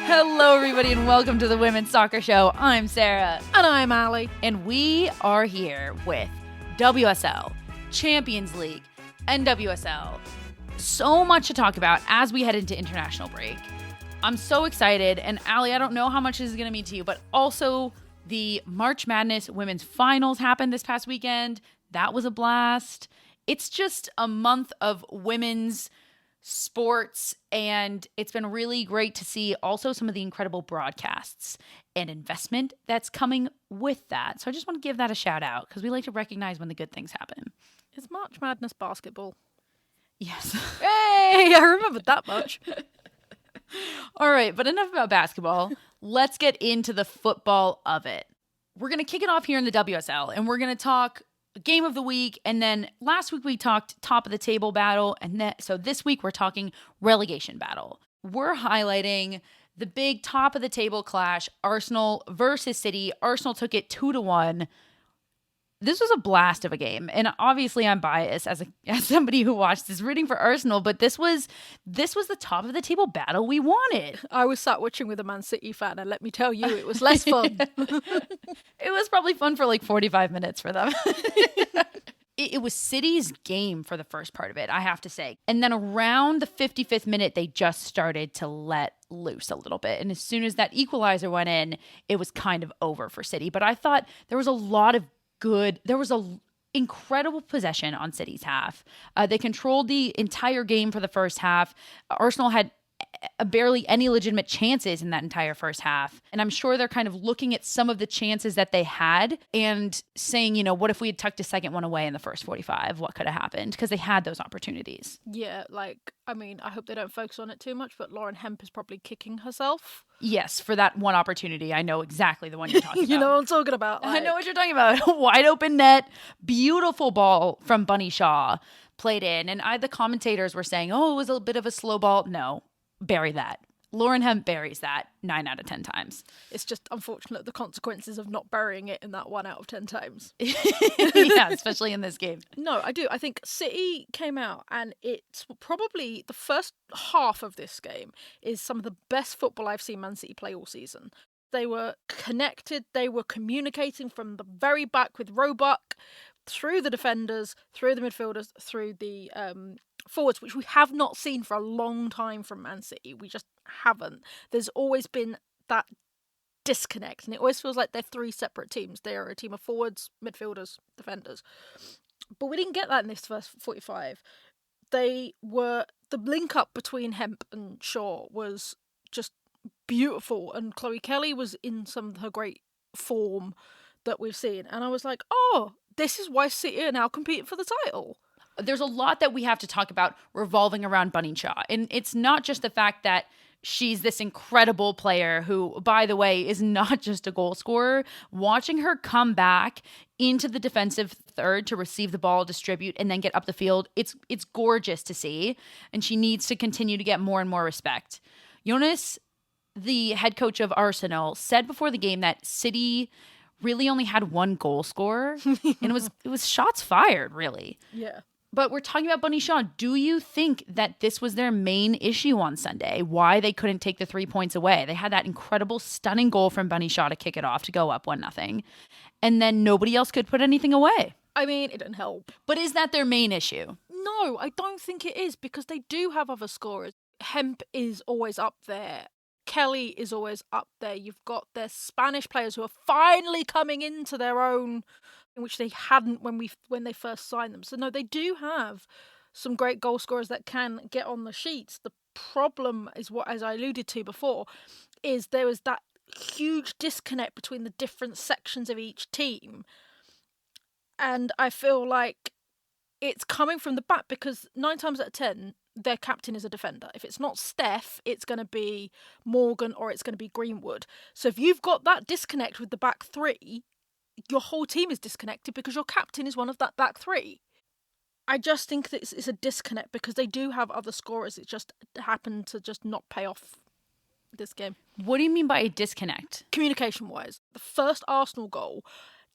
Hello, everybody, and welcome to the Women's Soccer Show. I'm Sara. And I'm Allie. And we are here with WSL, Champions League, NWSL. So much to talk about as we head into international break. I'm so excited. And Allie, I don't know how much this is going to mean to you, but also the March Madness Women's Finals happened this past weekend. That was a blast. It's just a month of women's sports, and it's been really great to see also some of the incredible broadcasts and investment that's coming with that. So I just want to give that a shout out because we like to recognize when the good things happen. It's March Madness basketball. Yes. Hey, I remembered that much. All right, but enough about basketball. Let's get into the football of it. We're going to kick it off here in the WSL, and we're going to talk game of the week, and then last week we talked top of the table battle, and so this week we're talking relegation battle. We're highlighting the big top of the table clash, Arsenal versus City. Arsenal took it 2-1. This was a blast of a game, and obviously I'm biased as somebody who watched this rooting for Arsenal, but this was the top of the table battle we wanted. I was sat watching with a Man City fan, and let me tell you, it was less fun. It was probably fun for like 45 minutes for them. It was City's game for the first part of it, I have to say. And then around the 55th minute, they just started to let loose a little bit. And as soon as that equalizer went in, it was kind of over for City. But I thought there was a incredible possession on City's half. They controlled the entire game for the first half. Arsenal had barely any legitimate chances in that entire first half. And I'm sure they're kind of looking at some of the chances that they had and saying, you know, what if we had tucked a second one away in the first 45? What could have happened? Because they had those opportunities. Yeah, I hope they don't focus on it too much, but Lauren Hemp is probably kicking herself. Yes, for that one opportunity. I know exactly the one you're talking about. You know what I'm talking about. I know what you're talking about. Wide open net, beautiful ball from Bunny Shaw played in. And the commentators were saying, oh, it was a bit of a slow ball. No. Bury that. Lauren Hemp buries that 9 out of 10 times. It's just unfortunate the consequences of not burying it in that 1 out of 10 times. Yeah, especially in this game. No, I do. I think City came out, and it's probably the first half of this game is some of the best football I've seen Man City play all season. They were connected. They were communicating from the very back with Roebuck, through the defenders, through the midfielders, through the forwards, which we have not seen for a long time from Man City. We just haven't. There's always been that disconnect, and it always feels like they're three separate teams. They are a team of forwards, midfielders, defenders. But we didn't get that in this first 45. The link up between Hemp and Shaw was just beautiful, and Chloe Kelly was in some of her great form that we've seen, and I was like, oh, this is why City are now competing for the title. There's a lot that we have to talk about revolving around Bunny Shaw. And it's not just the fact that she's this incredible player who, by the way, is not just a goal scorer. Watching her come back into the defensive third to receive the ball, distribute, and then get up the field, it's gorgeous to see. And she needs to continue to get more and more respect. Jonas, the head coach of Arsenal, said before the game that City really only had one goal scorer, and it was shots fired, really. Yeah. But we're talking about Bunny Shaw. Do you think that this was their main issue on Sunday? Why they couldn't take the 3 points away? They had that incredible, stunning goal from Bunny Shaw to kick it off, to go up 1-0. And then nobody else could put anything away. I mean, it didn't help. But is that their main issue? No, I don't think it is, because they do have other scorers. Hemp is always up there. Kelly is always up there. You've got their Spanish players who are finally coming into their own, which they hadn't when they first signed them. So no, they do have some great goal scorers that can get on the sheets. The problem is, what, as I alluded to before, is there was that huge disconnect between the different sections of each team. And I feel like it's coming from the back, because 9 times out of 10, their captain is a defender. If it's not Steph, it's going to be Morgan or it's going to be Greenwood. So if you've got that disconnect with the back three, your whole team is disconnected because your captain is one of that back three. I just think that it's a disconnect because they do have other scorers. It just happened to just not pay off this game. What do you mean by a disconnect? Communication-wise, the first Arsenal goal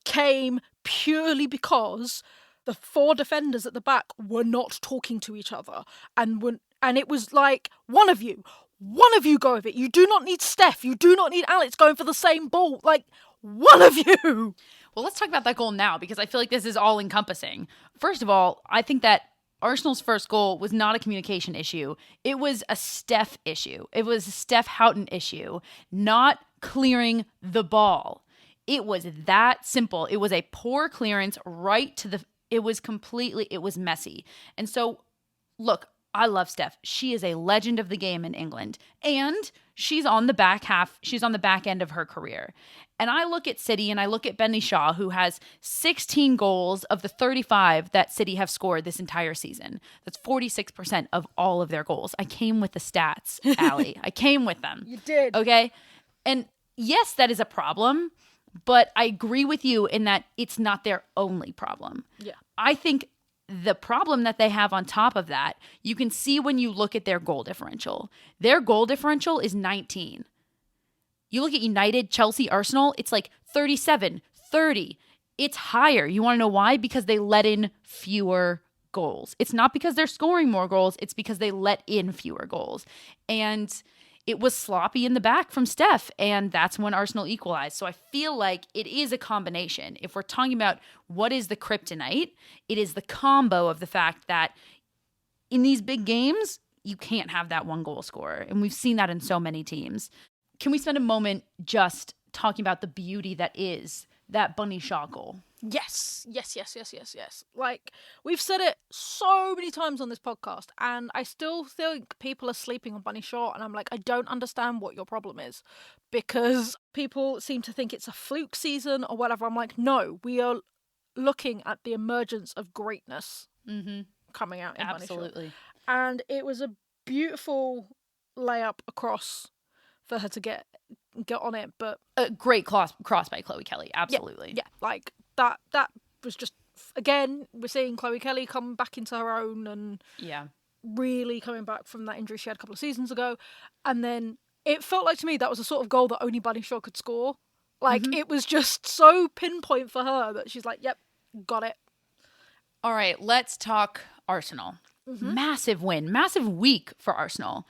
came purely because the 4 defenders at the back were not talking to each other, and it was like, one of you, one of you go with it. You do not need Steph. You do not need Alex going for the same ball. Like, one of you. Well, let's talk about that goal now, because I feel like this is all encompassing. First of all, I think that Arsenal's first goal was not a communication issue. It was a Steph issue. It was a Steph Houghton issue, not clearing the ball. It was that simple. It was a poor clearance right to the... It was messy. And so, look, I love Steph. She is a legend of the game in England. And she's on the back end of her career. And I look at City and I look at Bentley Shaw, who has 16 goals of the 35 that City have scored this entire season. That's 46% of all of their goals. I came with the stats, Allie. I came with them. You did. Okay? And yes, that is a problem, but I agree with you in that it's not their only problem. Yeah. I think the problem that they have on top of that, you can see when you look at their goal differential. Their goal differential is 19. You look at United, Chelsea, Arsenal, it's like 37, 30. It's higher. You want to know why? Because they let in fewer goals. It's not because they're scoring more goals. It's because they let in fewer goals. And it was sloppy in the back from Steph, and that's when Arsenal equalized. So I feel like it is a combination. If we're talking about what is the kryptonite, it is the combo of the fact that in these big games, you can't have that one goal scorer. And we've seen that in so many teams. Can we spend a moment just talking about the beauty that is that Bunny Shaw goal? Yes. Like, we've said it so many times on this podcast, and I still think people are sleeping on Bunny Shaw, and I'm like, I don't understand what your problem is, because people seem to think it's a fluke season or whatever. I'm like, no, we are looking at the emergence of greatness coming out in Bunny Shaw. Absolutely. And it was a beautiful layup across for her to get on it, but a great cross by Chloe Kelly. Absolutely. Yeah, like that was just, again, we're seeing Chloe Kelly come back into her own and really coming back from that injury she had a couple of seasons ago. And then it felt like to me that was a sort of goal that only Bunny Shaw could score. Like, it was just so pinpoint for her that she's like, yep, got it. All right, let's talk Arsenal. Massive win, massive week for Arsenal.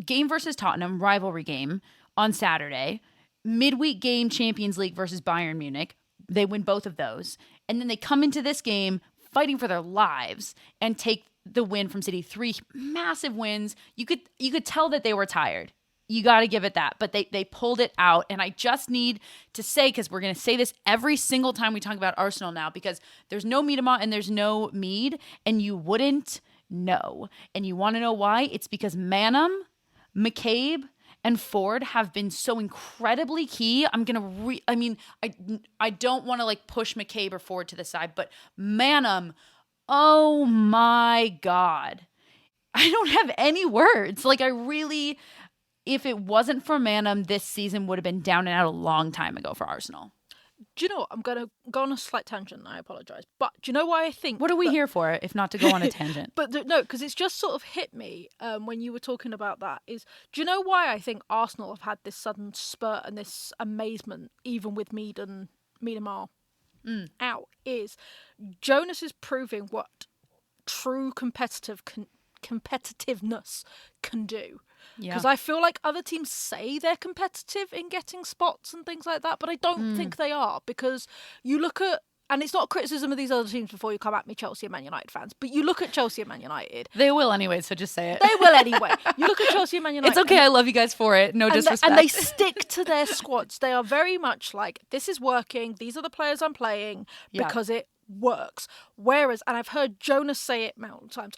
Game versus Tottenham, rivalry game on Saturday. Midweek game, Champions League versus Bayern Munich. They win both of those. And then they come into this game fighting for their lives and take the win from City. 3 massive wins. You could tell that they were tired. You got to give it that. But they pulled it out. And I just need to say, because we're going to say this every single time we talk about Arsenal now, because there's no Miedema and there's no Mead, and you wouldn't know. And you want to know why? It's because Manham, McCabe, and Ford have been so incredibly key. I don't want to like push McCabe or Ford to the side, but Manham, oh my God. I don't have any words. Like, if it wasn't for Manham, this season would have been down and out a long time ago for Arsenal. Do you know what? I'm going to go on a slight tangent. I apologise. But do you know why I think... What are we here for, if not to go on a tangent? No, because it's just sort of hit me when you were talking about that. Do you know why I think Arsenal have had this sudden spurt and this amazement, even with Mead and Miedema out, is Jonas is proving what true competitiveness can do. Because I feel like other teams say they're competitive in getting spots and things like that, but I don't think they are, because you look at, and it's not a criticism of these other teams before you come at me, Chelsea and Man United fans, but you look at Chelsea and Man United. They will anyway, so just say it. They will anyway. You look at Chelsea and Man United. It's okay, I love you guys for it. No disrespect. And they stick to their squads. They are very much like, this is working, these are the players I'm playing, because it works. Whereas, and I've heard Jonas say it multiple times,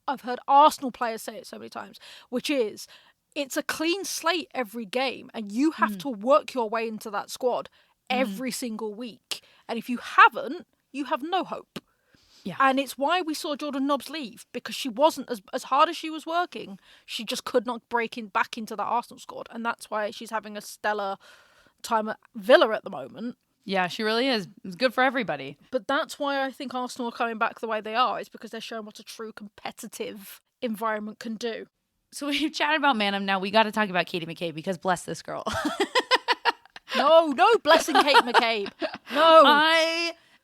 I've heard Arsenal players say it so many times, which is, it's a clean slate every game, and you have to work your way into that squad every single week. And if you haven't, you have no hope. Yeah. And it's why we saw Jordan Nobbs leave, because she wasn't, as hard as she was working, she just could not break back into that Arsenal squad. And that's why she's having a stellar time at Villa at the moment. Yeah, she really is. It's good for everybody. But that's why I think Arsenal are coming back the way they are, is because they're showing what a true competitive environment can do. So we've chatted about Manham. Now we got to talk about Katie McCabe, because bless this girl. No blessing Kate McCabe. No.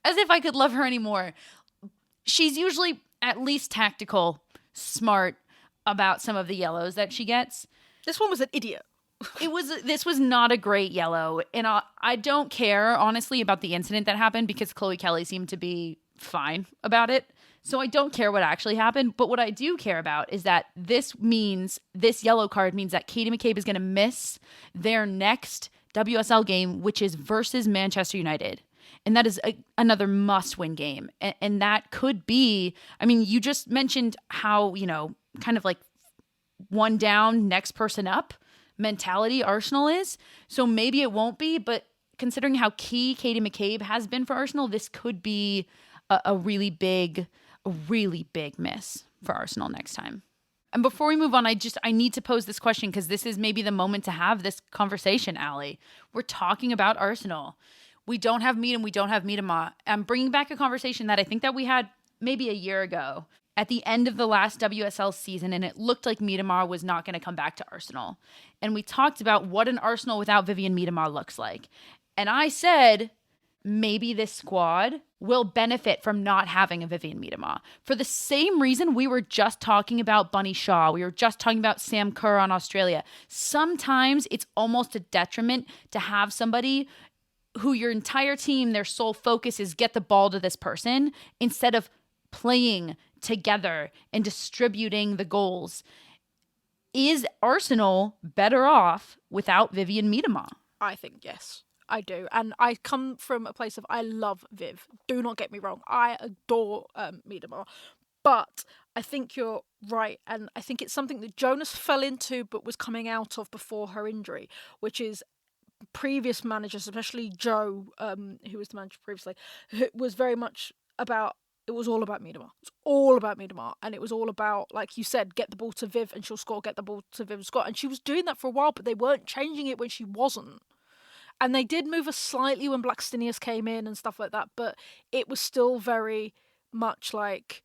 As if I could love her anymore. She's usually at least tactical, smart about some of the yellows that she gets. This one was an idiot. This was not a great yellow. And I don't care, honestly, about the incident that happened because Chloe Kelly seemed to be fine about it. So I don't care what actually happened. But what I do care about is that this yellow card means that Katie McCabe is going to miss their next WSL game, which is versus Manchester United. And that is another must-win game. And that could be, I mean, you just mentioned how, kind of like one down, next person up mentality Arsenal is. So maybe it won't be, but considering how key Katie McCabe has been for Arsenal, this could be a really big miss for Arsenal next time. And before we move on, I need to pose this question because this is maybe the moment to have this conversation, Allie. We're talking about Arsenal. We don't have Miedema, we don't have Miedema. I'm bringing back a conversation that I think that we had maybe a year ago at the end of the last WSL season, and it looked like Miedema was not going to come back to Arsenal. And we talked about what an Arsenal without Vivianne Miedema looks like. And I said, maybe this squad will benefit from not having a Vivianne Miedema. For the same reason we were just talking about Bunny Shaw, we were just talking about Sam Kerr on Australia. Sometimes it's almost a detriment to have somebody who your entire team, their sole focus is get the ball to this person instead of playing together and distributing the goals. Is Arsenal better off without Vivianne Miedema? I think yes. I do. And I come from a place of I love Viv. Do not get me wrong. I adore Miedema. But I think you're right. And I think it's something that Jonas fell into but was coming out of before her injury, which is previous managers, especially Joe, who was the manager previously, was very much about, it was all about Miedema. It's all about Miedema. And it was all about, like you said, get the ball to Viv and she'll score, get the ball to Viv and score. And she was doing that for a while, but they weren't changing it when she wasn't. And they did move her slightly when Blackstenius came in and stuff like that, but it was still very much like,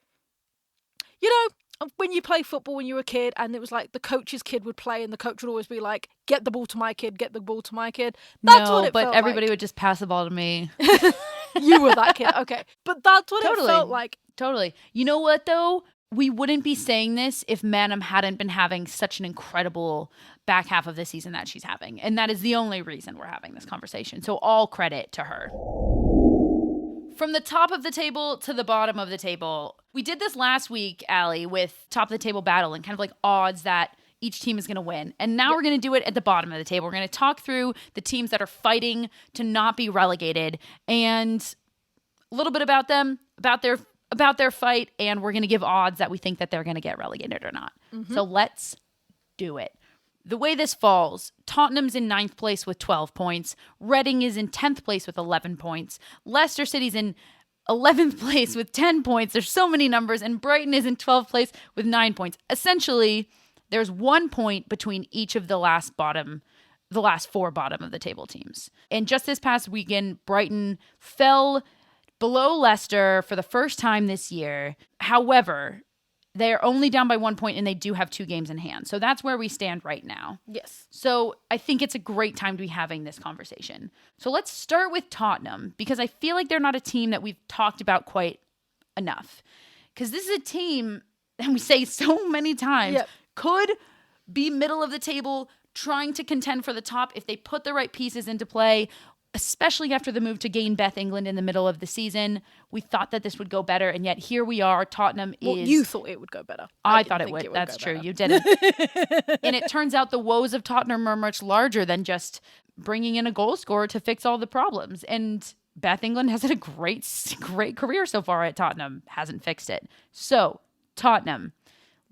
when you play football when you were a kid and it was like the coach's kid would play and the coach would always be like, get the ball to my kid, get the ball to my kid. That's what it felt like. But everybody would just pass the ball to me. You were that kid, okay. But that's what it felt like. Totally. You know what, though? We wouldn't be saying this if Manham hadn't been having such an incredible back half of the season that she's having. And that is the only reason we're having this conversation. So all credit to her. From the top of the table to the bottom of the table, we did this last week, Allie, with top of the table battle and kind of like odds that each team is going to win. And now we're going to do it at the bottom of the table. We're going to talk through the teams that are fighting to not be relegated and a little bit about them, about their fight, and we're going to give odds that we think that they're going to get relegated or not. Mm-hmm. So let's do it. The way this falls, Tottenham's in 9th place with 12 points. Reading is in 10th place with 11 points. Leicester City's in 11th place with 10 points. There's so many numbers. And Brighton is in 12th place with 9 points. Essentially, there's 1 point between each of the last four bottom of the table teams. And just this past weekend, Brighton fell below Leicester for the first time this year. However, they're only down by 1 point and they do have 2 games in hand. So that's where we stand right now. Yes. So I think it's a great time to be having this conversation. So let's start with Tottenham because I feel like they're not a team that we've talked about quite enough. Because this is a team, and we say so many times, could be middle of the table trying to contend for the top if they put the right pieces into play, especially after the move to gain Beth England in the middle of the season. We thought that this would go better, and yet here we are. Tottenham is... Well, you thought it would go better. I thought it would. That's true. You didn't. And it turns out the woes of Tottenham are much larger than just bringing in a goal scorer to fix all the problems. And Beth England has had a great career so far at Tottenham. Hasn't fixed it. So, Tottenham.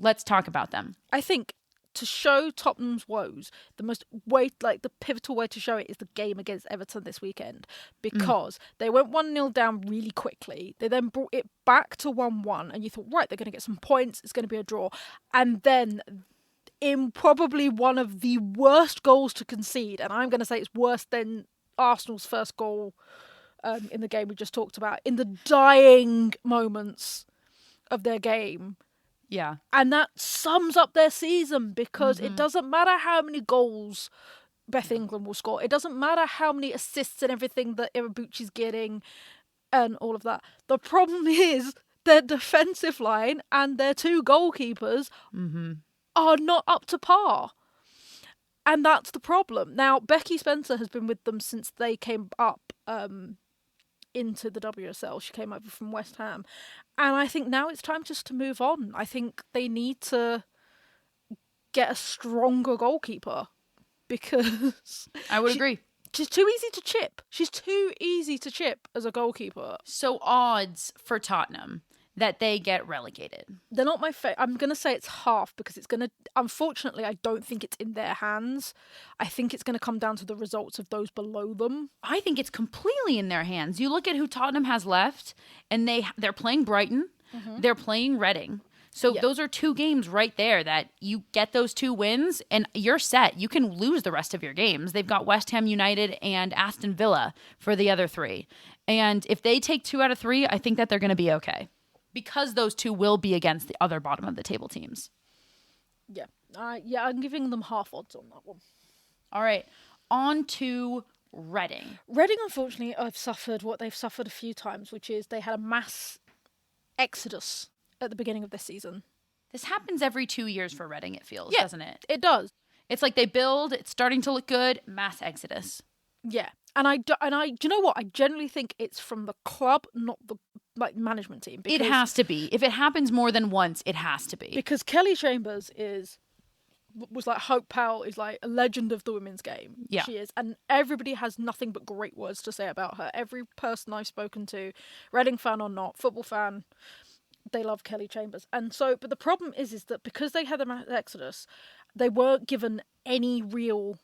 Let's talk about them. I think to show Tottenham's woes, the pivotal way to show it is the game against Everton this weekend, because they went 1-0 down really quickly. They then brought it back to 1-1, and you thought, right, they're going to get some points. It's going to be a draw. And then in probably one of the worst goals to concede, and I'm going to say it's worse than Arsenal's first goal in the game we just talked about, in the dying moments of their game. Yeah. And that sums up their season, because it doesn't matter how many goals Beth England will score. It doesn't matter how many assists and everything that Iwabuchi's getting and all of that. The problem is their defensive line and their 2 goalkeepers are not up to par. And that's the problem. Now, Becky Spencer has been with them since they came up into the WSL. She came over from West Ham. And I think now it's time just to move on. I think they need to get a stronger goalkeeper because I would agree. She's too easy to chip. She's too easy to chip as a goalkeeper. So odds for Tottenham that they get relegated. They're not my favorite. I'm going to say it's half because it's going to... Unfortunately, I don't think it's in their hands. I think it's going to come down to the results of those below them. I think it's completely in their hands. You look at who Tottenham has left, and they're playing Brighton. Mm-hmm. They're playing Reading. So those are 2 games right there that you get those 2 wins and you're set. You can lose the rest of your games. They've got West Ham United and Aston Villa for the other 3. And if they take 2 out of 3, I think that they're going to be okay. Because those 2 will be against the other bottom of the table teams. Yeah. I'm giving them half odds on that one. All right. On to Reading. Reading, unfortunately, have suffered what they've suffered a few times, which is they had a mass exodus at the beginning of this season. This happens every 2 years for Reading, it feels, doesn't it? It does. It's like they build, it's starting to look good, mass exodus. Yeah. And I do you know what? I generally think it's from the club, not the management team. It has to be. If it happens more than once, it has to be. Because Kelly Chambers was like Hope Powell is like a legend of the women's game. Yeah. She is. And everybody has nothing but great words to say about her. Every person I've spoken to, Reading fan or not, football fan, they love Kelly Chambers. And so, but the problem is that because they had the mass exodus, they weren't given any real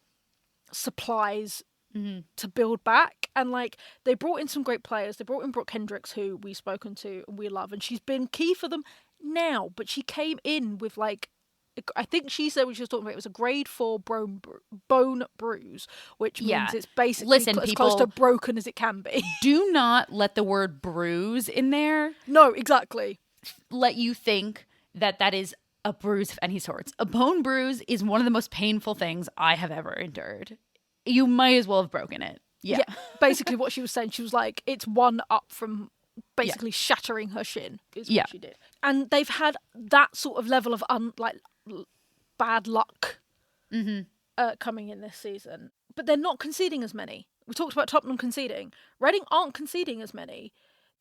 supplies to build back. And like, they brought in some great players. They brought in Brooke Hendricks, who we've spoken to and we love, and she's been key for them now. But she came in with like, I think she said when she was talking about it was a grade 4 bone bruise, which means it's basically as close to broken as it can be. Do not let the word bruise in there. No, exactly. Let you think that is a bruise of any sorts. A bone bruise is one of the most painful things I have ever endured. You might as well have broken it. Yeah. Basically what she was saying, she was like, it's one up from basically shattering her shin is what she did. And they've had that sort of level of bad luck coming in this season. But they're not conceding as many. We talked about Tottenham conceding. Reading aren't conceding as many.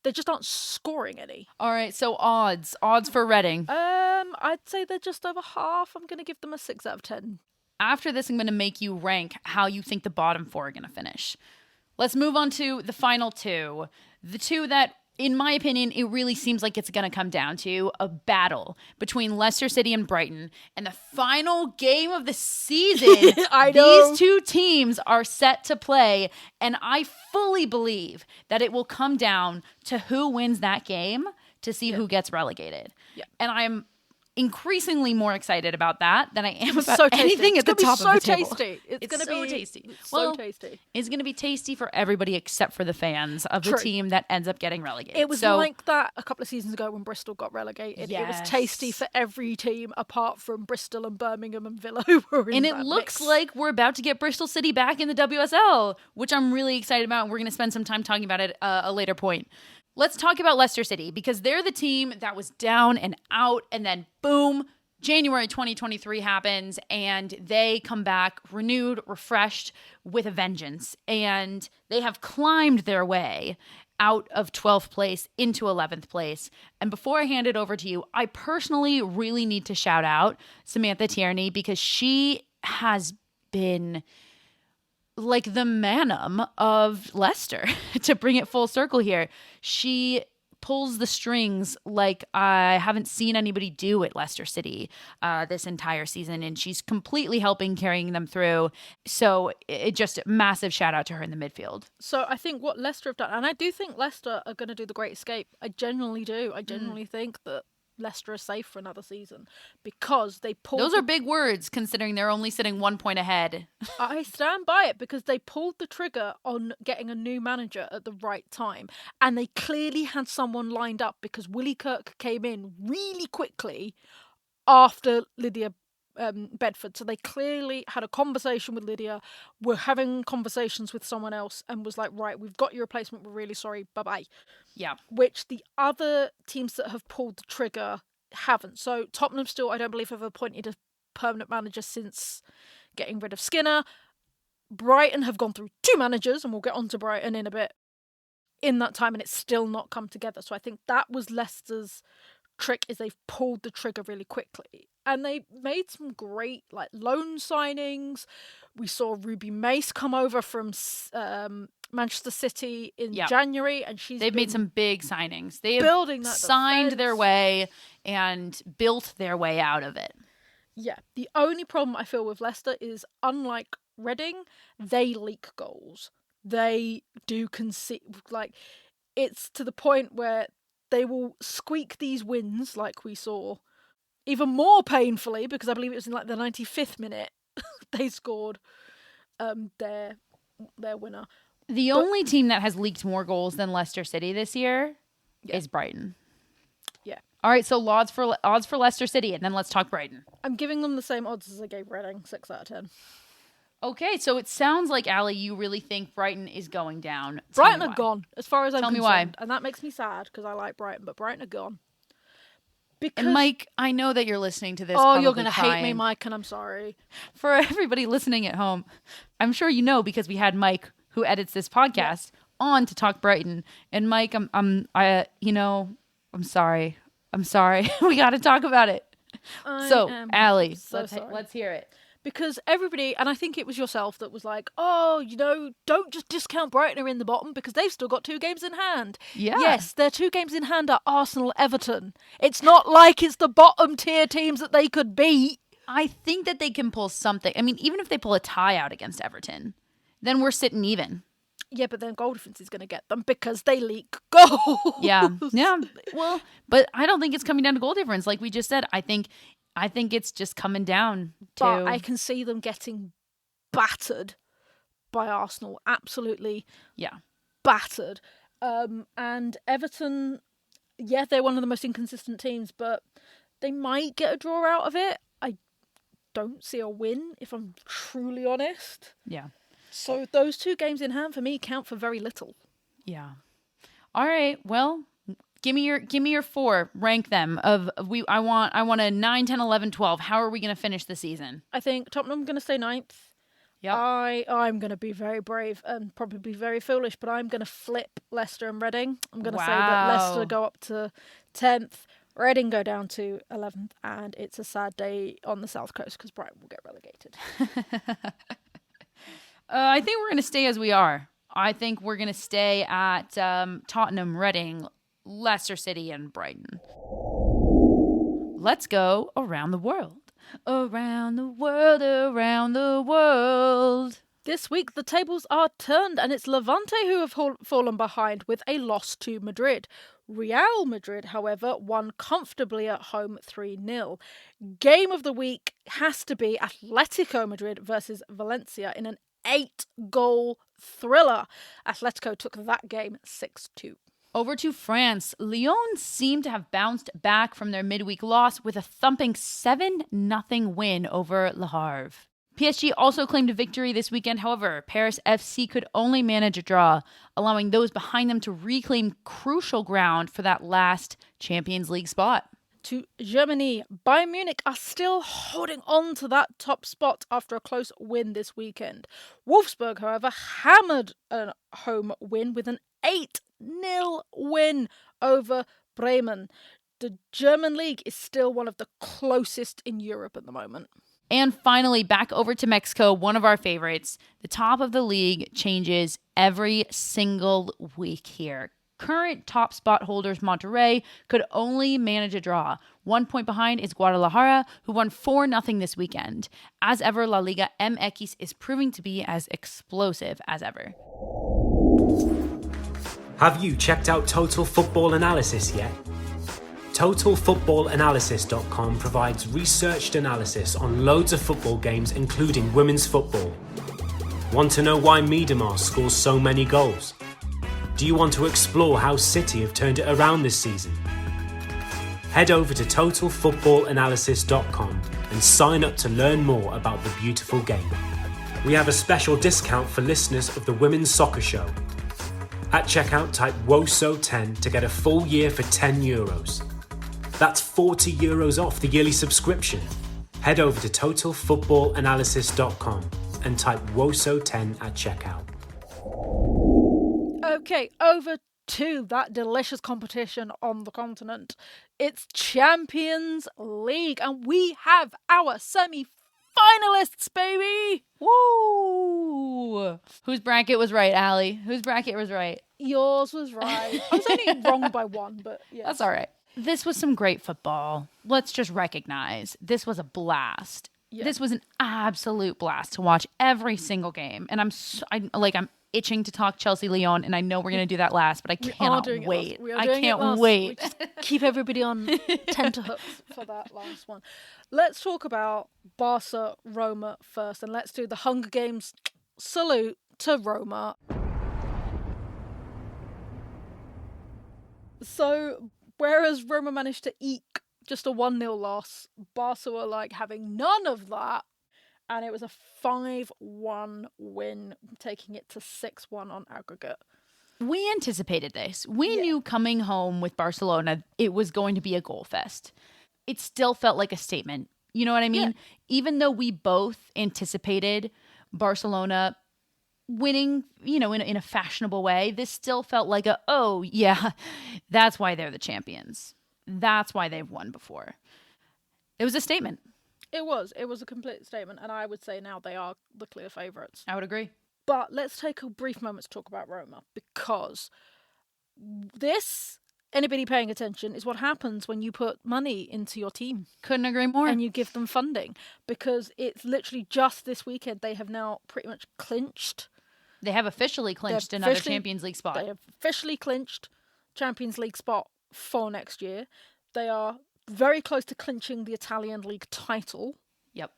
They just aren't scoring any. All right, so odds for Reading. I'd say they're just over half. I'm going to give them a 6 out of 10. After this, I'm going to make you rank how you think the bottom 4 are going to finish. Let's move on to the final 2. The 2 that, in my opinion, it really seems like it's going to come down to a battle between Leicester City and Brighton. And the final game of the season, I know. These 2 teams are set to play. And I fully believe that it will come down to who wins that game to see who gets relegated. Yeah. And I'm increasingly more excited about that than I am about anything at the top of the table. It's going to be tasty. So tasty. It's going to be tasty for everybody except for the fans of the team that ends up getting relegated. It was like that a couple of seasons ago when Bristol got relegated. Yes. It was tasty for every team apart from Bristol and Birmingham and Villa who were in and it looks like we're about to get Bristol City back in the WSL, which I'm really excited about. We're going to spend some time talking about it at a later point. Let's talk about Leicester City because they're the team that was down and out, and then boom, January 2023 happens and they come back renewed, refreshed with a vengeance, and they have climbed their way out of 12th place into 11th place. And before I hand it over to you, I personally really need to shout out Samantha Tierney because she has been like the Manum of Leicester, to bring it full circle here. She pulls the strings like I haven't seen anybody do at Leicester City this entire season, and she's completely helping carrying them through. So it just massive shout out to her in the midfield. So I think what Leicester have done, and I do think Leicester are going to do the Great Escape. I genuinely do. I genuinely think that Leicester is safe for another season because they pulled... Those are big words considering they're only sitting 1 point ahead. I stand by it because they pulled the trigger on getting a new manager at the right time, and they clearly had someone lined up because Willie Kirk came in really quickly after Lydia Bedford. So they clearly had a conversation with Lydia, were having conversations with someone else, and was like, right, we've got your replacement, we're really sorry, bye-bye. Yeah. Which the other teams that have pulled the trigger haven't. So Tottenham still, I don't believe, have appointed a permanent manager since getting rid of Skinner. Brighton have gone through 2 managers, and we'll get on to Brighton in a bit, in that time, and it's still not come together. So I think that was Leicester's trick, is they've pulled the trigger really quickly. And they made some great loan signings. We saw Ruby Mace come over from Manchester City in January, and they've made some big signings. They have signed their way and built their way out of it. Yeah. The only problem I feel with Leicester is, unlike Reading, they leak goals. They do concede, it's to the point where they will squeak these wins, like we saw, even more painfully, because I believe it was in the 95th minute they scored their winner. The only team that has leaked more goals than Leicester City this year is Brighton. Yeah. All right, so odds for Leicester City, and then let's talk Brighton. I'm giving them the same odds as I gave Reading, 6 out of 10. Okay, so it sounds like, Allie, you really think Brighton is going down. Brighton are gone, as far as I'm concerned. Tell me why. And that makes me sad, because I like Brighton, but Brighton are gone. Because... And Mike, I know that you're listening to this. Oh, you're going to hate me, Mike, and I'm sorry. For everybody listening at home, I'm sure you know, because we had Mike, who edits this podcast, on to talk Brighton. And Mike, I'm sorry. I'm sorry. We got to talk about it. Allie, let's hear it. Because everybody, and I think it was yourself, that was like, oh, don't just discount Brighton are in the bottom because they've still got 2 games in hand. Yeah. Yes, their 2 games in hand are Arsenal, Everton. It's not like it's the bottom tier teams that they could beat. I think that they can pull something. I mean, even if they pull a tie out against Everton, then we're sitting even. Yeah, but then goal difference is going to get them because they leak goals. Yeah. Well, but I don't think it's coming down to goal difference. Like we just said, I think it's just coming down to... But I can see them getting battered by Arsenal. Absolutely battered. And Everton, they're one of the most inconsistent teams, but they might get a draw out of it. I don't see a win, if I'm truly honest. Yeah. So those 2 games in hand for me count for very little. Yeah. All right. Well, give me your 4. Rank them. I want a 9, 10, 11, 12. How are we going to finish the season? I think Tottenham going to stay 9th. Yeah. I'm going to be very brave and probably be very foolish, but I'm going to flip Leicester and Reading. I'm going to say that Leicester go up to 10th, Reading go down to 11th, and it's a sad day on the South Coast because Brighton will get relegated. I think we're going to stay as we are. I think we're going to stay at Tottenham, Reading, Leicester City, and Brighton. Let's go around the world. Around the world, around the world. This week, the tables are turned, and it's Levante who have fallen behind with a loss to Madrid. Real Madrid, however, won comfortably at home 3-0. Game of the week has to be Atletico Madrid versus Valencia in an 8-goal thriller. Atletico took that game 6-2. Over to France. Lyon seemed to have bounced back from their midweek loss with a thumping 7-0 win over Le Havre. PSG also claimed a victory this weekend. However, Paris FC could only manage a draw, allowing those behind them to reclaim crucial ground for that last Champions League spot. To Germany, Bayern Munich are still holding on to that top spot after a close win this weekend. Wolfsburg, however, hammered a home win with an 8-0 win over Bremen. The German league is still one of the closest in Europe at the moment. And finally, back over to Mexico, one of our favorites. The top of the league changes every single week here. Current top spot holders Monterrey could only manage a draw. 1 point behind is Guadalajara, who won 4-0 this weekend. As ever, La Liga MX is proving to be as explosive as ever. Have you checked out Total Football Analysis yet? TotalFootballAnalysis.com provides researched analysis on loads of football games, including women's football. Want to know why Miedemar scores so many goals? Do you want to explore how City have turned it around this season? Head over to TotalFootballAnalysis.com and sign up to learn more about the beautiful game. We have a special discount for listeners of the Women's Soccer Show. At checkout, type WOSO10 to get a full year for €10. That's €40 off the yearly subscription. Head over to totalfootballanalysis.com and type WOSO10 at checkout. Okay, over to that delicious competition on the continent. It's Champions League, and we have our semi-finalists, baby! Woo! Whose bracket was right, Allie? Whose bracket was right? Yours was right. I was only wrong by one, but yeah. That's all right. This was some great football. Let's just recognize this was a blast. Yeah. This was an absolute blast to watch every single game. And I'm itching to talk Chelsea Lyon, and I know we're going to do that last, but I cannot wait. I can't wait. Keep everybody on tenterhooks for that last one. Let's talk about Barca Roma first, and let's do the Hunger Games salute to Roma. So, whereas Roma managed to eke just a 1-0 loss, Barca were like having none of that. And it was a 5-1 win, taking it to 6-1 on aggregate. We anticipated this. We knew coming home with Barcelona, it was going to be a goal fest. It still felt like a statement. You know what I mean? Yeah. Even though we both anticipated Barcelona winning, in a fashionable way, this still felt like that's why they're the champions. That's why they've won before. It was a statement. It was a complete statement, and I would say now they are the clear favourites. I would agree. But let's take a brief moment to talk about Roma, because this, anybody paying attention, is what happens when you put money into your team. Couldn't agree more. And you give them funding, because it's literally just this weekend they have now pretty much clinched. They have officially clinched another Champions League spot. They have officially clinched Champions League spot for next year. They are very close to clinching the Italian league title. Yep.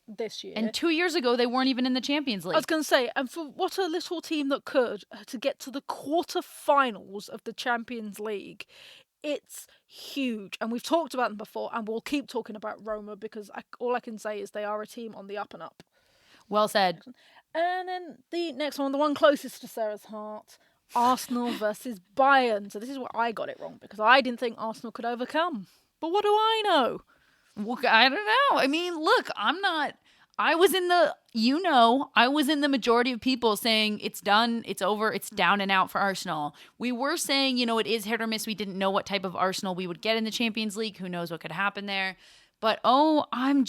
This year. And 2 years ago, they weren't even in the Champions League. I was going to say, and for what a little team that could, to get to the quarterfinals of the Champions League, it's huge. And we've talked about them before, and we'll keep talking about Roma, because all I can say is they are a team on the up and up. Well said. And then the next one, the one closest to Sarah's heart, Arsenal versus Bayern. So this is where I got it wrong, because I didn't think Arsenal could overcome. But what do I know? Well, I don't know. I mean, look, I was in the majority of people saying it's done, it's over, it's down and out for Arsenal. We were saying, it is hit or miss. We didn't know what type of Arsenal we would get in the Champions League. Who knows what could happen there. But, I'm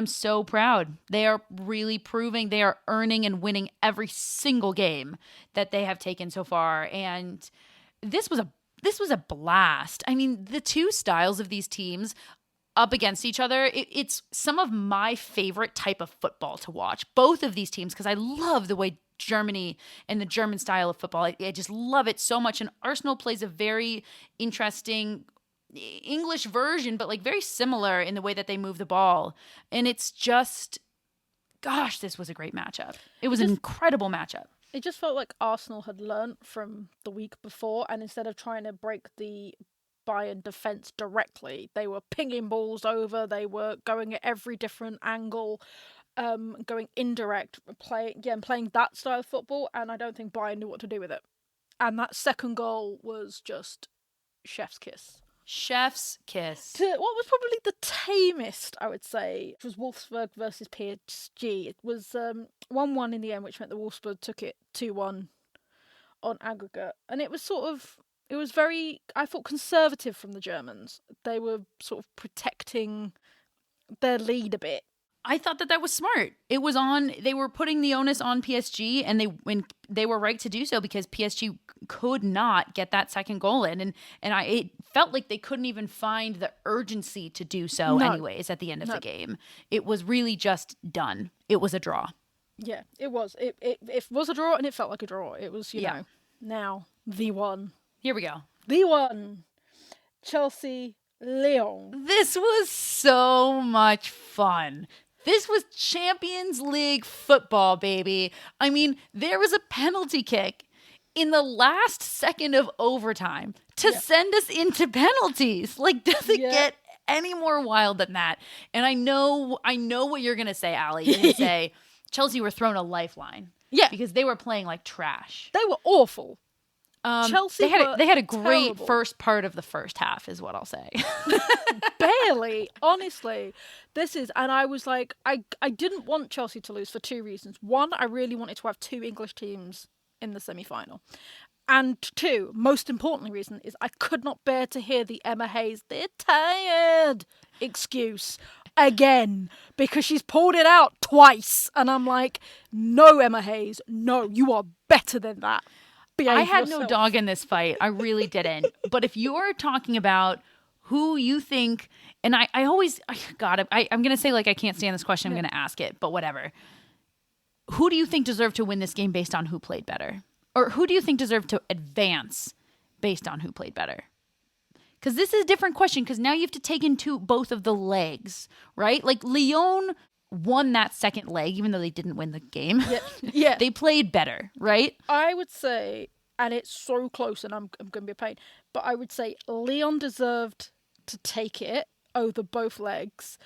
so proud. They are really proving they are earning and winning every single game that they have taken so far. And this was a blast. I mean, the two styles of these teams up against each other, it's some of my favorite type of football to watch. Both of these teams, because I love the way Germany and the German style of football. I just love it so much. And Arsenal plays a very interesting English version, but very similar in the way that they move the ball. And it's just, gosh, this was a great matchup. It was an incredible matchup. It just felt like Arsenal had learnt from the week before, and instead of trying to break the Bayern defence directly, they were pinging balls over, they were going at every different angle, going indirect, playing that style of football, and I don't think Bayern knew what to do with it. And that second goal was just chef's kiss. Chef's kiss. To what was probably the tamest, I would say, which was Wolfsburg versus PSG. It was 1-1 in the end, which meant the Wolfsburg took it 2-1 on aggregate. And it was very, I thought, conservative from the Germans. They were sort of protecting their lead a bit. I thought that was smart. They were putting the onus on PSG, and they were right to do so, because PSG could not get that second goal in. And it felt like they couldn't even find the urgency to do so anyways at the end of the game. It was really just done. It was a draw. Yeah, it was. It was a draw, and it felt like a draw. It was, now the one. Here we go. The one. Chelsea Lyon. This was so much fun. This was Champions League football, baby. I mean, there was a penalty kick in the last second of overtime to send us into penalties. Does it get any more wild than that? And I know what you're going to say, Allie. You're going to say Chelsea were thrown a lifeline. Yeah. Because they were playing like trash. They were awful. Chelsea they had a great terrible. first part of the first half, is what I'll say. Barely, honestly. And I was like, I didn't want Chelsea to lose for two reasons. One, I really wanted to have two English teams in the semi-final. And two, most importantly reason, is I could not bear to hear the Emma Hayes, they're tired excuse again, because she's pulled it out twice. And I'm like, no, Emma Hayes, no, you are better than that. I had no dog in this fight. I really didn't. But if you're talking about who you think, and I'm going to say like I can't stand this question. I'm going to ask it, but whatever. Who do you think deserved to win this game based on who played better? Or who do you think deserved to advance based on who played better? Because this is a different question, because now you have to take into both of the legs, right? Like Lyon won that second leg, even though they didn't win the game. Yeah. They played better, right? I would say, and it's so close, and I'm going to be a pain, but I would say Lyon deserved to take it over both legs,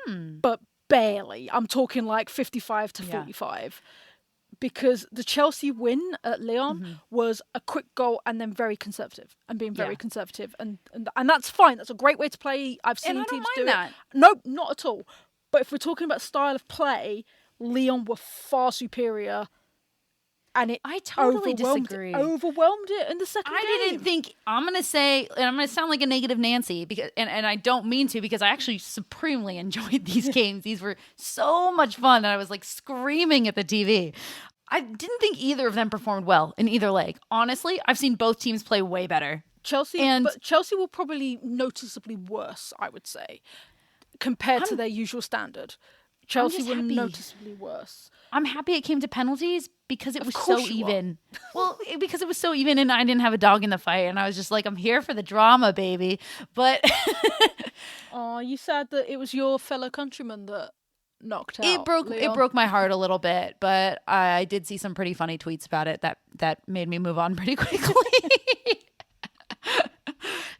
but barely. I'm talking like 55 to 45. Because the Chelsea win at Lyon was a quick goal and then very conservative and being very conservative. And that's fine. That's a great way to play. I've seen And I don't teams mind do that. it. No, not at all. But if we're talking about style of play, Lyon were far superior. And I totally disagree. Overwhelmed it in the second game. I didn't think, I'm going to say, and I'm going to sound like a negative Nancy, because, and I don't mean to, because I actually supremely enjoyed these games. These were so much fun, and I was like screaming at the TV. I didn't think either of them performed well in either leg. Honestly, I've seen both teams play way better. But Chelsea were probably noticeably worse, I would say, compared to their usual standard. Chelsea were noticeably worse. I'm happy it came to penalties because it was so even. Well, because it was so even, and I didn't have a dog in the fight, and I was just like, I'm here for the drama, baby. But oh, you sad that it was your fellow countryman that knocked out. It broke my heart a little bit, but I did see some pretty funny tweets about it that made me move on pretty quickly.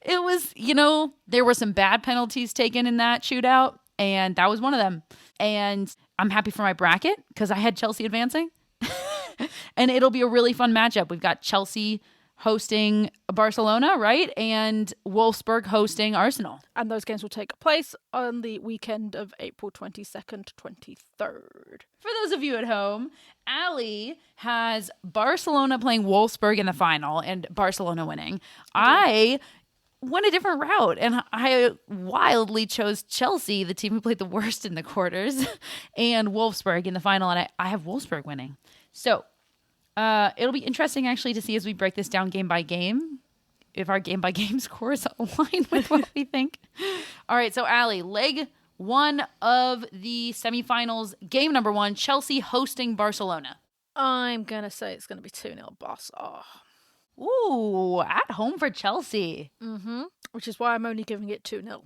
It was, there were some bad penalties taken in that shootout, and that was one of them. And I'm happy for my bracket because I had Chelsea advancing. And it'll be a really fun matchup. We've got Chelsea hosting Barcelona, right? And Wolfsburg hosting Arsenal. And those games will take place on the weekend of April 22nd, 23rd. For those of you at home, Allie has Barcelona playing Wolfsburg in the final and Barcelona winning. I went a different route, and I wildly chose Chelsea, the team who played the worst in the quarters, and Wolfsburg in the final, and I have Wolfsburg winning. So it'll be interesting, actually, to see as we break this down game by game, if our game by game scores align with what we think. All right, so Allie, leg one of the semifinals, game number one, Chelsea hosting Barcelona. I'm going to say it's going to be 2-0 Barca. Ooh, at home for Chelsea. Mm-hmm. Which is why I'm only giving it 2-0.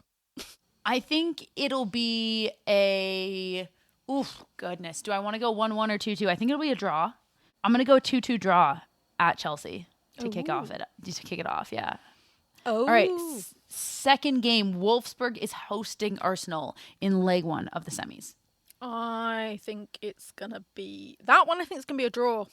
I think it'll be a... Oof, goodness. Do I want to go 1-1 or 2-2? I think it'll be a draw. I'm going to go 2-2 draw at Chelsea to kick it off, yeah. Oh. All right, second game, Wolfsburg is hosting Arsenal in leg one of the semis. I think it's going to be... That one I think it's going to be a draw.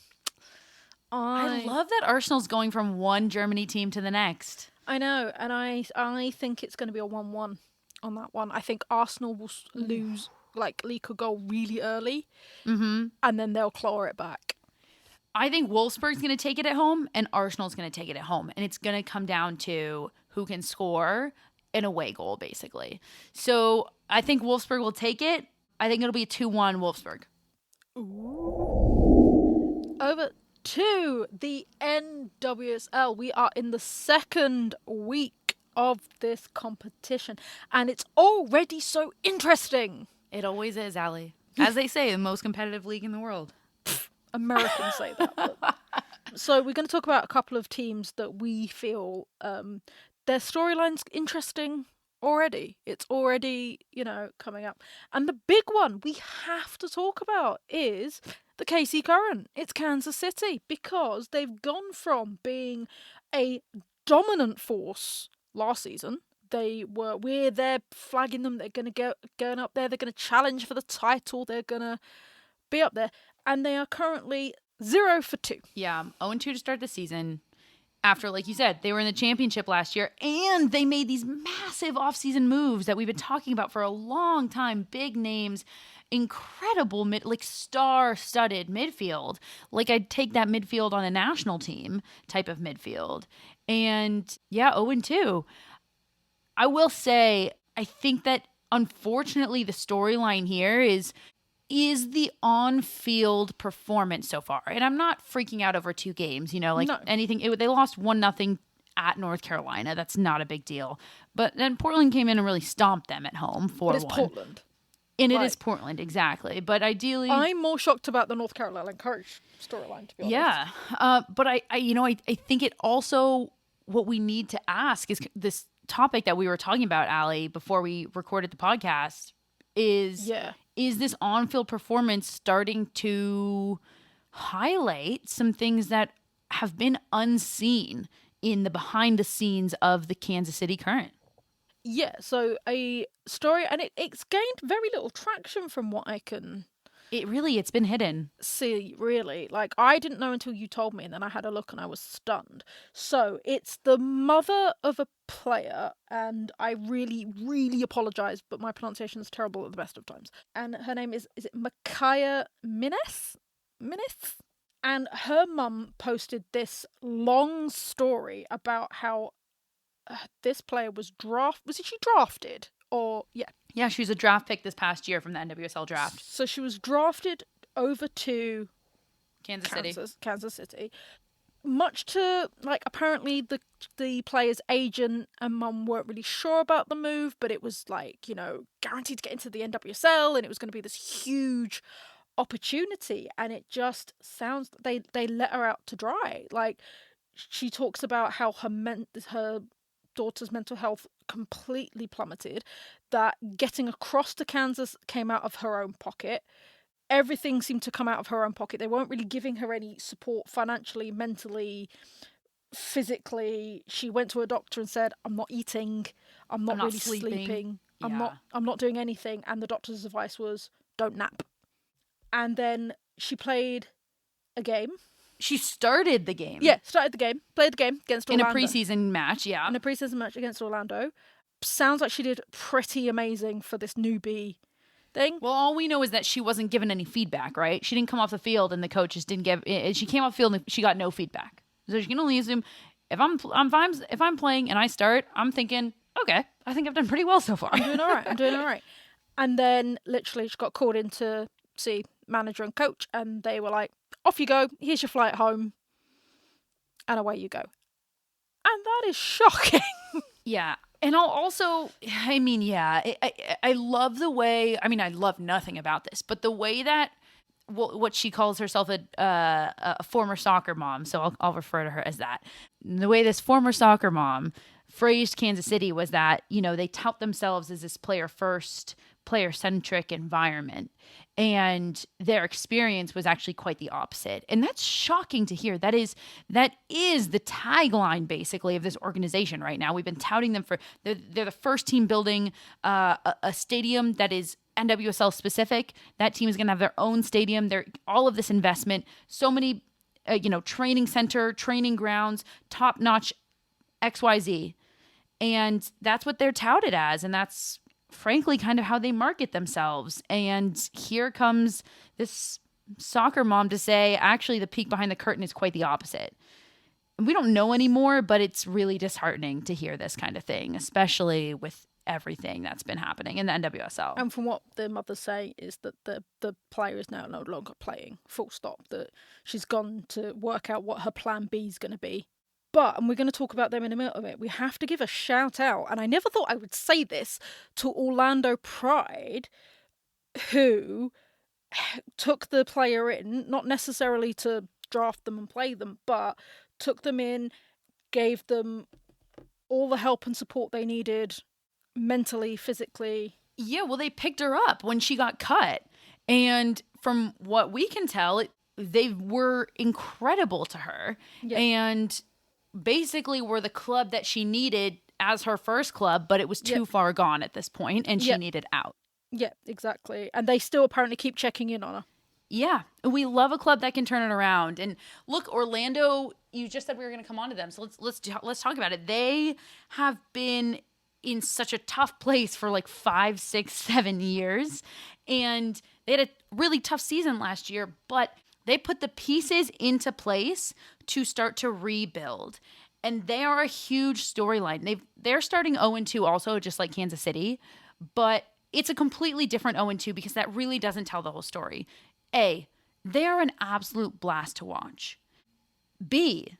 I love that Arsenal's going from one Germany team to the next. I know, and I think it's going to be a 1-1 on that one. I think Arsenal will lose, leak a goal really early, and then they'll claw it back. I think Wolfsburg's going to take it at home, and Arsenal's going to take it at home, and it's going to come down to who can score an away goal, basically. So I think Wolfsburg will take it. I think it'll be a 2-1 Wolfsburg. Ooh. Over to the NWSL. We are in the second week of this competition, and it's already so interesting. It always is, Allie. As they say, the most competitive league in the world. Americans say that. So we're going to talk about a couple of teams that we feel their storyline's interesting already. It's already, coming up. And the big one we have to talk about is the KC Current. It's Kansas City, because they've gone from being a dominant force last season. We're there flagging them. They're going to go going up there. They're going to challenge for the title. They're going to be up there. And they are currently 0-2. Yeah, 0-2 to start the season. after, like you said, they were in the championship last year, and they made these massive offseason moves that we've been talking about for a long time. Big names, incredible star-studded midfield. Like, I'd take that midfield on a national team type of midfield. And yeah, 0-2. I will say, I think that unfortunately the storyline here is the on-field performance so far. And I'm not freaking out over 2 games, anything. They lost 1-0 at North Carolina. That's not a big deal. But then Portland came in and really stomped them at home 4-1. But it's Portland. And it is Portland, exactly. But ideally, I'm more shocked about the North Carolina coach storyline, to be honest. Yeah. But I think it also, what we need to ask is this topic that we were talking about, Allie, before we recorded the podcast is this on-field performance starting to highlight some things that have been unseen in the behind the scenes of the Kansas City Current? Yeah, so a story, and it's gained very little traction from what I can... It's been hidden. See, really. Like, I didn't know until you told me, and then I had a look and I was stunned. So, it's the mother of a player, and I really, really apologise, but my pronunciation is terrible at the best of times. And her name is it Micaiah Minnis? And her mum posted this long story about how this player was she drafted? Or, yeah. Yeah, she was a draft pick this past year from the NWSL draft. So she was drafted over to Kansas City. Much to, like, apparently the player's agent and mum weren't really sure about the move, but it was, like, guaranteed to get into the NWSL, and it was going to be this huge opportunity. And it just sounds, they let her out to dry. Like, she talks about how her daughter's mental health completely plummeted, that getting across to Kansas came out of her own pocket. Everything seemed to come out of her own pocket. They weren't really giving her any support financially, mentally, physically. She went to a doctor and said, I'm not eating, I'm not really sleeping. Yeah. I'm not doing anything. And the doctor's advice was, don't nap. And then she played a game. She started the game. Yeah, started the game. Played the game against Orlando. In a preseason match, yeah. In a preseason match against Orlando. Sounds like she did pretty amazing for this newbie thing. Well, all we know is that she wasn't given any feedback, right? She didn't come off the field and the coaches didn't give... She came off the field and she got no feedback. So she can only assume, if I'm playing and I start, I'm thinking, okay, I think I've done pretty well so far. I'm doing all right. And then literally she got called in to see manager and coach, and they were like, off you go, here's your flight home, and away you go. And that is shocking. Yeah. And I'll also, I love the way, I love nothing about this, but the way that what she calls herself a former soccer mom, so I'll refer to her as that. The way this former soccer mom phrased Kansas City was that, they tout themselves as this player-first, player-centric environment. And their experience was actually quite the opposite. And that's shocking to hear. That is the tagline, basically, of this organization right now. We've been touting them they're the first team building a stadium that is NWSL specific. That team is going to have their own stadium. All of this investment, so many, training center, training grounds, top-notch XYZ. And that's what they're touted as. And that's frankly kind of how they market themselves. And here comes this soccer mom to say, actually, the peek behind the curtain is quite the opposite. And we don't know anymore, but it's really disheartening to hear this kind of thing, especially with everything that's been happening in the NWSL. And from what the mothers say is that the player is now no longer playing, full stop, that she's gone to work out what her plan B is going to be. But, and we're going to talk about them in a minute, we have to give a shout out, and I never thought I would say this, to Orlando Pride, who took the player in, not necessarily to draft them and play them, but took them in, gave them all the help and support they needed, mentally, physically. Yeah, well, they picked her up when she got cut. And from what we can tell, they were incredible to her. Yeah. And basically were the club that she needed as her first club, but it was too far gone at this point, and she needed out. Yeah, exactly. And they still apparently keep checking in on her. Yeah, we love a club that can turn it around. And look, Orlando, you just said we were going to come on to them, so let's talk about it. They have been in such a tough place for like 5, 6, 7 years, and they had a really tough season last year, but they put the pieces into place to start to rebuild. And they are a huge storyline. They're starting 0-2 also, just like Kansas City, but it's a completely different 0-2 because that really doesn't tell the whole story. A, they are an absolute blast to watch. B,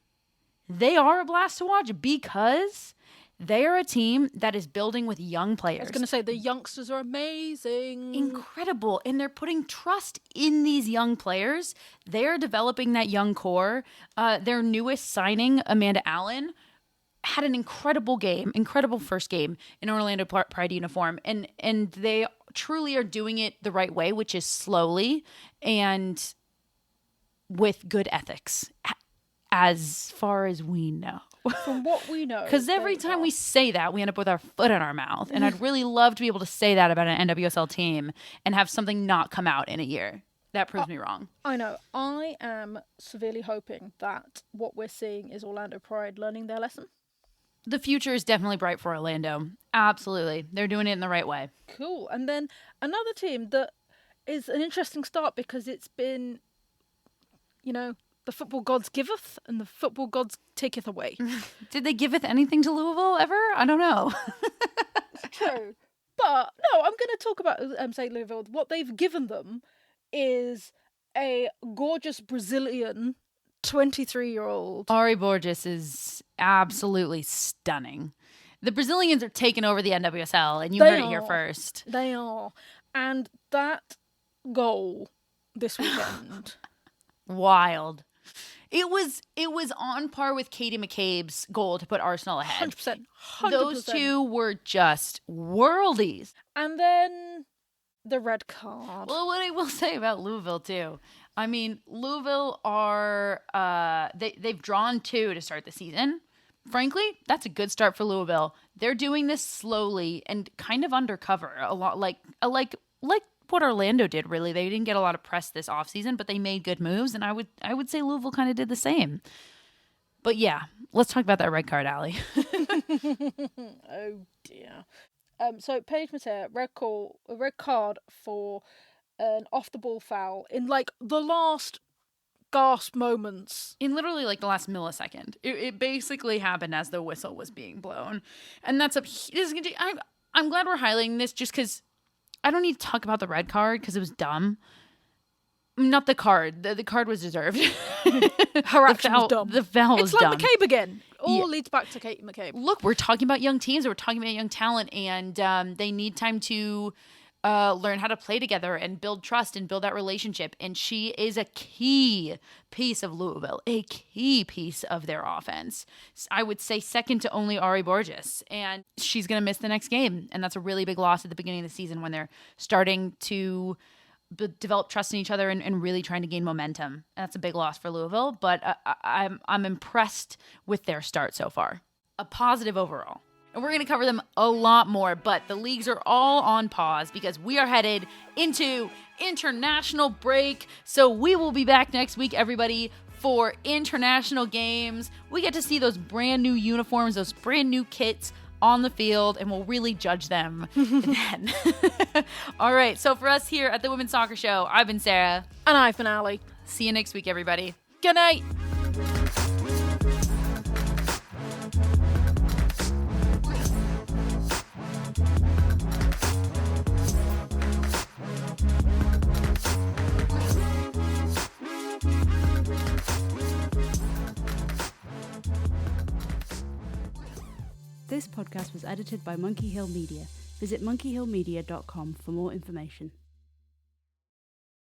they are a blast to watch because they are a team that is building with young players. I was going to say, the youngsters are amazing. Incredible. And they're putting trust in these young players. They're developing that young core. Their newest signing, Amanda Allen, had an incredible first game in Orlando Pride uniform. And they truly are doing it the right way, which is slowly and with good ethics, as far as we know. From what we know. Because every time we say that, we end up with our foot in our mouth. And I'd really love to be able to say that about an NWSL team and have something not come out in a year. That proves me wrong. I know. I am severely hoping that what we're seeing is Orlando Pride learning their lesson. The future is definitely bright for Orlando. Absolutely. They're doing it in the right way. Cool. And then another team that is an interesting start because it's been, the football gods giveth and the football gods taketh away. Did they giveth anything to Louisville ever? I don't know. It's true. But no, I'm going to talk about St. Louisville. What they've given them is a gorgeous Brazilian 23-year-old. Ari Borges is absolutely stunning. The Brazilians are taking over the NWSL, and you heard it here first. They are. And that goal this weekend. Wild. It was on par with Katie McCabe's goal to put Arsenal ahead. 100%. Those two were just worldies. And then the red card. Well, what I will say about Louisville too. I mean, Louisville are they've drawn 2 to start the season. Frankly, that's a good start for Louisville. They're doing this slowly and kind of undercover, a lot like what Orlando did, really. They didn't get a lot of press this offseason, but they made good moves, and I would say Louisville kind of did the same. But yeah, let's talk about that red card, Allie. Oh dear. So Paige Mater, a red card for an off-the-ball foul in like the last gasp moments. In literally like the last millisecond. It basically happened as the whistle was being blown. And I'm glad we're highlighting this just because I don't need to talk about the red card because it was dumb. Not the card. The card was deserved. Her action was dumb. The foul was dumb. It's like McCabe again. All leads back to Katie McCabe. Look, we're talking about young teams. We're talking about young talent. And they need time to learn how to play together and build trust and build that relationship. And she is a key piece of Louisville. A key piece of their offense. I would say second to only Ari Borges. And she's going to miss the next game. And that's a really big loss at the beginning of the season when they're starting to develop trust in each other and really trying to gain momentum. And that's a big loss for Louisville, but I'm impressed with their start so far. A positive overall. And we're going to cover them a lot more, but the leagues are all on pause because we are headed into international break. So we will be back next week, everybody, for international games. We get to see those brand new uniforms, those brand new kits on the field, and we'll really judge them then. All right, so for us here at the Women's Soccer Show, I've been Sarah. And I've been Allie. See you next week, everybody. Good night. This podcast was edited by Monkey Hill Media. Visit monkeyhillmedia.com for more information.